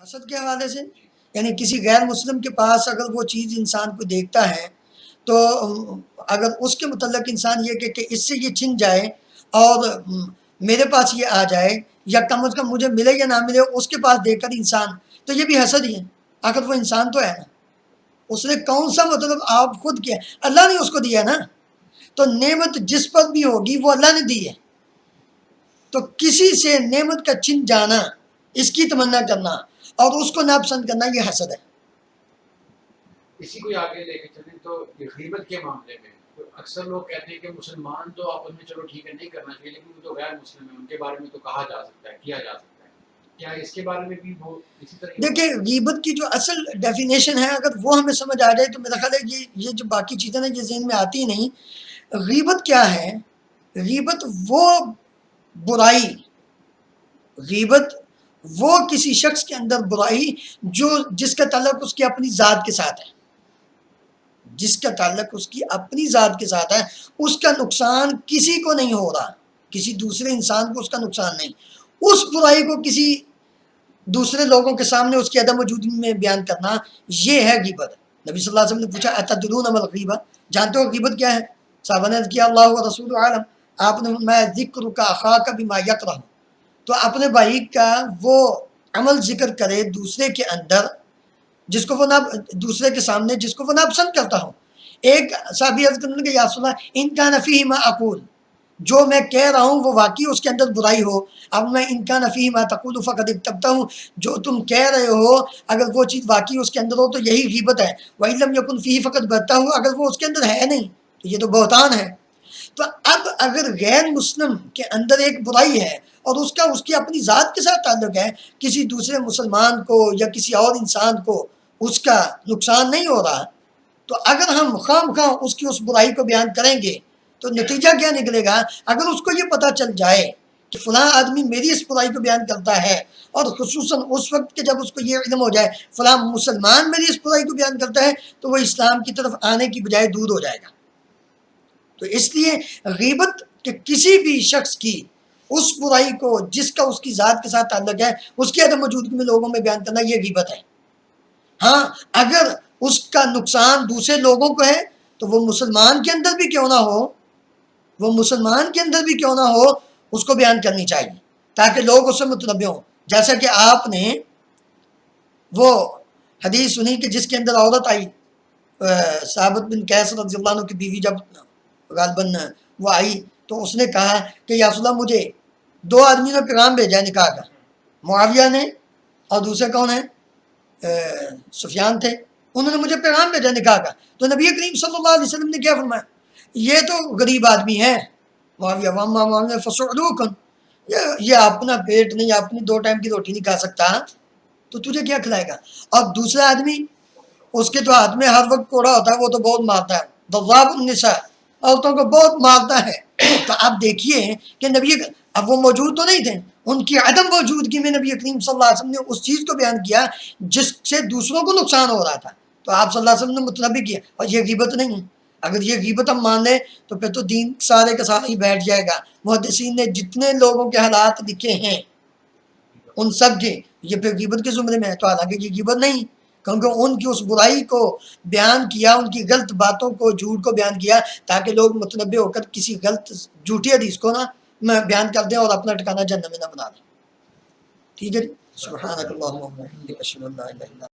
حسد کے حوالے سے، یعنی کسی غیر مسلم کے پاس اگر وہ چیز انسان کو دیکھتا ہے تو اگر اس کے متعلق انسان یہ کہ اس سے یہ چھن جائے اور میرے پاس یہ آ جائے، یا کم از کم مجھے ملے یا نہ ملے اس کے پاس دیکھ کر انسان، تو یہ بھی حسد ہی ہے، اگر وہ انسان تو ہے نا، اس نے کون سا مطلب آپ خود کیا، اللہ نے اس کو دیا نا، تو نعمت جس پر بھی ہوگی وہ اللہ نے دی ہے، تو کسی سے نعمت کا چھن جانا، اس کی تمنا کرنا اور اس کو ناپسند کرنا، یہ حسد ہے۔ اسی کو آگے لے کے چلیں تو یہ غیبت کے معاملے میں تو اکثر لوگ کہتے ہیں کہ مسلمان تو آپس میں چلو ٹھیک ہے نہیں کرنا چاہیے، لیکن وہ تو غیر مسلم ہیں، ان کے بارے میں تو کہا جا سکتا ہے، کیا جا سکتا ہے، کیا اس کے بارے میں بھی وہ اسی طرح؟ دیکھیں غیبت کی جو اصل ڈیفینیشن ہے اگر وہ ہمیں سمجھ آ جائے تو میرا خیال ہے یہ جو باقی چیزیں نا یہ ذہن میں آتی ہی نہیں۔ غیبت کیا ہے؟ غیبت وہ برائی، غیبت وہ کسی شخص کے اندر برائی جو جس کا تعلق اس کی اپنی ذات کے ساتھ ہے، جس کا تعلق اس کی اپنی ذات کے ساتھ ہے، اس کا نقصان کسی کو نہیں ہو رہا، کسی دوسرے انسان کو اس کا نقصان نہیں، اس برائی کو کسی دوسرے لوگوں کے سامنے اس کی عدم وجودی میں بیان کرنا، یہ ہے غیبت۔ نبی صلی اللہ علیہ وسلم نے پوچھا اتدرون ما الغیبہ، جانتے ہو غیبت کیا ہے؟ صحابہ نے کیا اللہ و رسول عالم، آپ نے فرمایا ذکر کا اخاک بما یکرہ، تو اپنے بھائی کا وہ عمل ذکر کرے دوسرے کے اندر جس کو وہ نہ دوسرے کے سامنے جس کو وہ ناپسند کرتا ہو۔ ایک صحابی عرض کرنے لگے یا رسول اللہ ان کان فیہ ما اقول، جو میں کہہ رہا ہوں وہ واقعی اس کے اندر برائی ہو، اب میں ان کان فیہ ما تقول فقد اکتبتہ ہوں، جو تم کہہ رہے ہو اگر وہ چیز واقعی اس کے اندر ہو تو یہی غیبت ہے، وَإِن لَمْ يَكُنْ فِيهِ فَقَدْ بَهْتَهُ، اگر وہ اس کے اندر ہے نہیں تو یہ تو بہتان ہے۔ تو اب اگر غیر مسلم کے اندر ایک برائی ہے اور اس کی اپنی ذات کے ساتھ تعلق ہے، کسی دوسرے مسلمان کو یا کسی اور انسان کو اس کا نقصان نہیں ہو رہا، تو اگر ہم خواہ مخواہ اس کی اس برائی کو بیان کریں گے تو نتیجہ کیا نکلے گا؟ اگر اس کو یہ پتہ چل جائے کہ فلاں آدمی میری اس برائی کو بیان کرتا ہے، اور خصوصاً اس وقت کہ جب اس کو یہ علم ہو جائے فلاں مسلمان میری اس برائی کو بیان کرتا ہے، تو وہ اسلام کی طرف آنے کی بجائے دور ہو جائے گا۔ تو اس لیے غیبت کہ کسی بھی شخص کی اس برائی کو جس کا اس کی ذات کے ساتھ تعلق ہے اس کی عدم موجودگی میں لوگوں میں بیان کرنا، یہ غیبت ہے۔ ہاں اگر اس کا نقصان دوسرے لوگوں کو ہے تو وہ مسلمان کے اندر بھی کیوں نہ ہو، وہ مسلمان کے اندر بھی کیوں نہ ہو، اس کو بیان کرنی چاہیے تاکہ لوگ اس سے متنبع ہوں۔ جیسا کہ آپ نے وہ حدیث سنی کہ جس کے اندر عورت آئی، ثابت بن قیس رضی اللہ عنہ کی بیوی، جب غالباً وہ آئی تو اس نے کہا کہ یا رسول اللہ مجھے دو آدمی نے پیغام بھیجا ہے نکاح کا، معاویہ نے اور دوسرے کون ہیں سفیان تھے، انہوں نے مجھے پیغام بھیجا نکاح کا، تو نبی کریم صلی اللہ علیہ وسلم نے کیا فرمایا؟ یہ تو غریب آدمی ہے معاویہ، واما معاویہ فسعلوکن، یہ اپنا پیٹ نہیں، اپنی دو ٹائم کی روٹی نہیں کھا سکتا، تو تجھے کیا کھلائے گا؟ اور دوسرا آدمی اس کے تو ہاتھ میں ہر وقت کوڑا ہوتا ہے، وہ تو بہت مارتا ہے، ضراب النساء، عورتوں کو بہت مارتا ہے۔ تو آپ دیکھیے کہ نبی اب وہ موجود تو نہیں تھے، ان کی عدم موجودگی میں نبی کریم صلی اللہ علیہ وسلم نے اس چیز کو بیان کیا جس سے دوسروں کو نقصان ہو رہا تھا، تو آپ صلی اللہ علیہ وسلم نے متنبع کیا، اور یہ غیبت نہیں ہے۔ اگر یہ غیبت ہم مان لیں تو پھر تو دین سارے کا سارا ہی بیٹھ جائے گا۔ محدثین نے جتنے لوگوں کے حالات لکھے ہیں ان سب کے یہ پھر غیبت کے زمرے میں ہے، تو حالانکہ یہ غیبت نہیں، کیونکہ ان کی اس برائی کو بیان کیا، ان کی غلط باتوں کو، جھوٹ کو بیان کیا تاکہ لوگ متنبع ہو کر کسی غلط جھوٹی حدیث کو نہ بیان کر دیں اور اپنا ٹھکانہ جہنم میں نہ بنا دیں۔ ٹھیک ہے جی، سبحانک اللہم و بحمدک اشہد ان لا الہ الا انت